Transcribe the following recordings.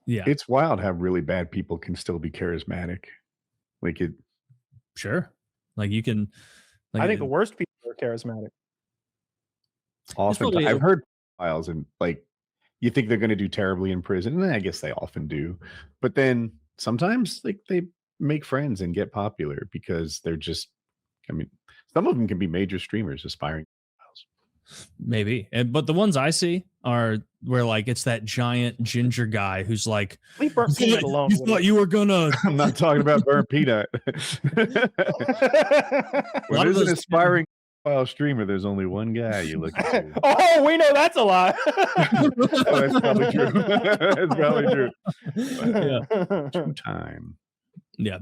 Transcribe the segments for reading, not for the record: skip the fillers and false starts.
Yeah, It's wild how really bad people can still be charismatic. Like it. sure. Like you can. Like, I think the worst people are charismatic. Often, I've heard files and like you think they're going to do terribly in prison, and I guess they often do. But then sometimes like they make friends and get popular because they're just. I mean, some of them can be major streamers, aspiring. Maybe, but the ones I see are where like it's that giant ginger guy who's like, leave burnt peanut alone. You thought you were gonna. I'm not talking about burnt peanut. When there's an aspiring streamer, there's only one guy you look at. Oh, we know that's a lie. Oh, that's probably true. That's probably true. Yeah. Two-time. Yeah.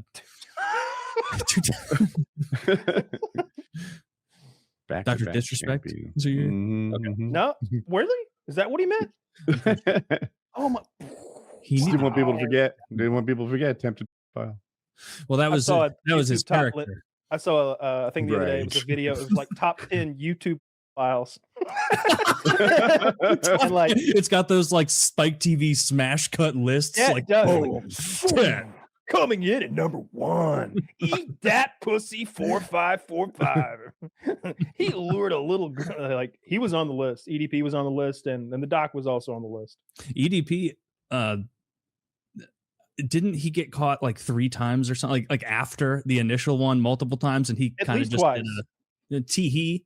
Dr. Disrespect. Is okay. No, really? Is that what he meant? Oh my! He didn't want people to forget. Didn't want people to forget. Tempted file. Well, that was his character. I saw a thing the other day. It was a video. It was like top 10 YouTube files. And like it's got those like Spike TV smash cut lists. Yeah, like, it does. Oh, like, coming in at number 1. Eat that pussy 4545. He lured a little girl. Like he was on the list. EDP was on the list, and the doc was also on the list. EDP, didn't he get caught like 3 times or something? Like after the initial one, multiple times, and he kind of just twice. did a tee-hee.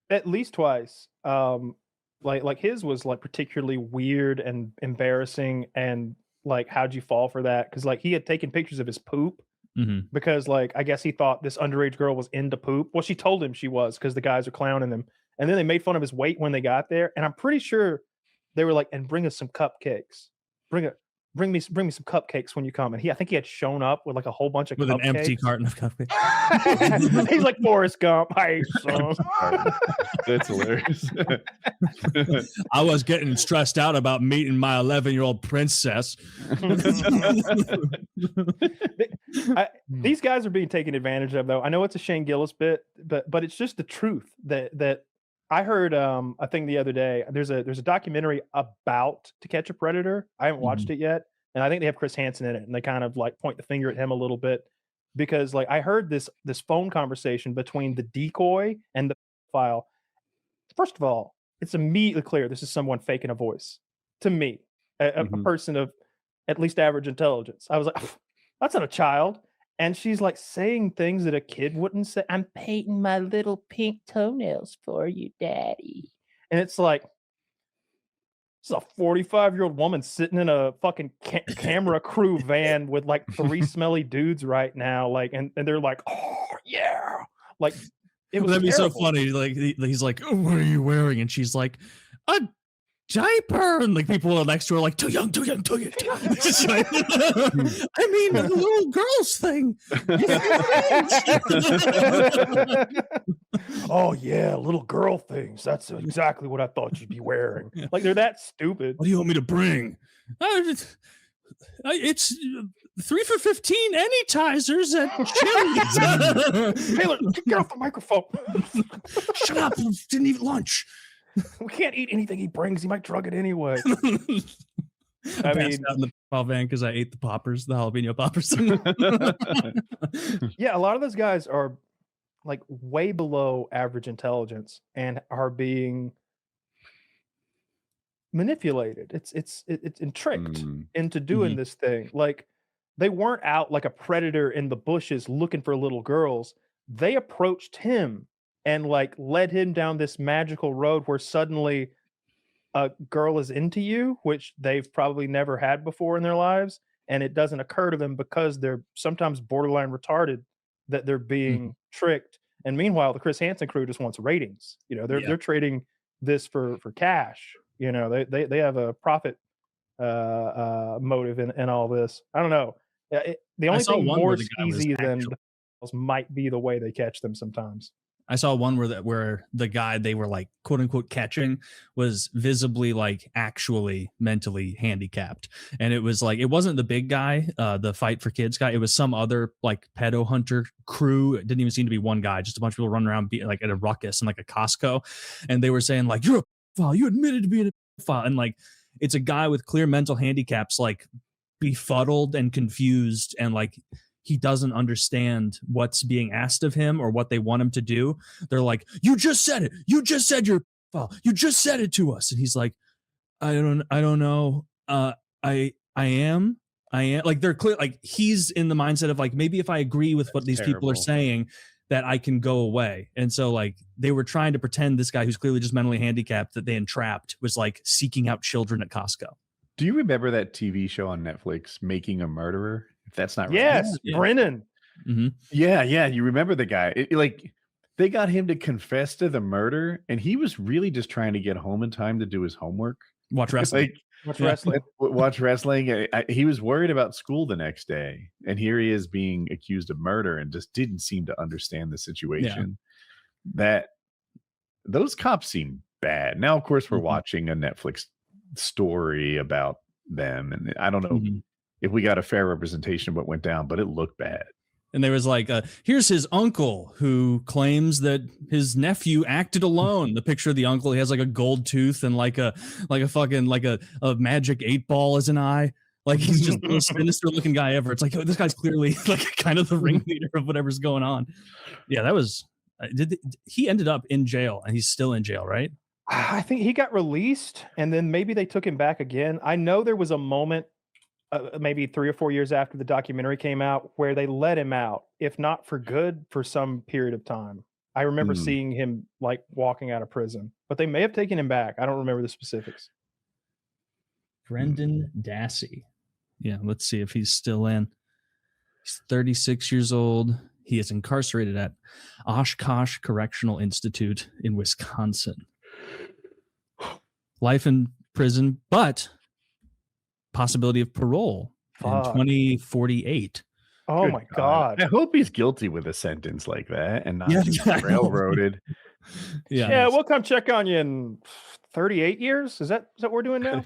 At least twice. Like his was like particularly weird and embarrassing, and like how'd you fall for that? Because like he had taken pictures of his poop because like I guess he thought this underage girl was into poop. Well, she told him she was because the guys are clowning him, and then they made fun of his weight when they got there. And I'm pretty sure they were like, "And bring us some cupcakes. Bring me some cupcakes when you come." And I think he had shown up with like a whole bunch of with cupcakes. An empty carton of cupcakes. He's like Forrest Gump. I ate some. That's hilarious. I was getting stressed out about meeting my 11-year-old princess. These guys are being taken advantage of, though. I know it's a Shane Gillis bit, but it's just the truth that I heard a thing the other day. There's a documentary about To Catch a Predator. I haven't watched it yet, and I think they have Chris Hansen in it, and they kind of like point the finger at him a little bit because like I heard this phone conversation between the decoy and the file. First of all, it's immediately clear this is someone faking a voice to me, a person of at least average intelligence. I was like, that's not a child. And she's like saying things that a kid wouldn't say. I'm painting my little pink toenails for you, Daddy. And it's like, this is a 45-year-old woman sitting in a fucking camera crew van with like 3 smelly dudes right now. Like, and they're like, oh yeah. Like, it was that'd be terrible. so funny. Like he's like, oh, what are you wearing? And she's like, a diaper. And like people next to her are like, too young. I mean, the little girl's thing. Oh yeah, little girl things. That's exactly what I thought you'd be wearing. Like they're that stupid. What do you want me to bring? It's 3 for $15 anytizers at Chili's. Taylor, get off the microphone. Shut up. Didn't eat lunch. We can't eat anything he brings. He might drug it anyway. I passed out in the van because I ate the poppers, the jalapeno poppers. Yeah, a lot of those guys are like way below average intelligence and are being manipulated. It's tricked into doing this thing. Like they weren't out like a predator in the bushes looking for little girls. They approached him and like led him down this magical road where suddenly a girl is into you, which they've probably never had before in their lives. And it doesn't occur to them because they're sometimes borderline retarded that they're being tricked. And meanwhile, the Chris Hansen crew just wants ratings. You know, they're trading this for cash. You know, they have a profit motive in all this. I don't know. The only thing more easy than might be the way they catch them sometimes. I saw one where the guy they were like quote unquote catching was visibly like actually mentally handicapped. And it was like, it wasn't the big guy, the Fight for Kids guy. It was some other like pedo hunter crew. It didn't even seem to be one guy, just a bunch of people running around like at a ruckus in like a Costco. And they were saying like, you're a pedophile. You admitted to being a pedophile. And like, it's a guy with clear mental handicaps, like befuddled and confused, and like he doesn't understand what's being asked of him or what they want him to do. They're like, you just said it. You just said your file. You just said it to us. And he's like, I don't know. I am like, they're clear. Like he's in the mindset of like, maybe if I agree with what these people are saying, that I can go away. And so like they were trying to pretend this guy who's clearly just mentally handicapped that they entrapped was like seeking out children at Costco. Do you remember that TV show on Netflix, Making a Murderer? If that's not right. Yes, Brennan. Mm-hmm. Yeah. You remember the guy. Like they got him to confess to the murder, and he was really just trying to get home in time to do his homework. Watch wrestling. Watch wrestling. He was worried about school the next day, and here he is being accused of murder and just didn't seem to understand the situation. That those cops seem bad. Now, of course, we're watching a Netflix story about them, and I don't know if we got a fair representation of what went down, but it looked bad. And there was like, here's his uncle who claims that his nephew acted alone. The picture of the uncle, he has like a gold tooth and like a magic 8-ball as an eye. Like he's just the most sinister looking guy ever. It's like, oh, this guy's clearly like kind of the ringleader of whatever's going on. Yeah, that was, he ended up in jail, and he's still in jail, right? I think he got released, and then maybe they took him back again. I know there was a moment maybe 3 or 4 years after the documentary came out where they let him out, if not for good, for some period of time. I remember seeing him like walking out of prison, but they may have taken him back. I don't remember the specifics. Brendan Dassey. Yeah, let's see if he's still in. He's 36 years old. He is incarcerated at Oshkosh Correctional Institute in Wisconsin. Life in prison, but possibility of parole in 2048. Oh Good my God. I hope he's guilty with a sentence like that and not railroaded. Yeah, we'll come check on you in 38 years. Is that what we're doing now?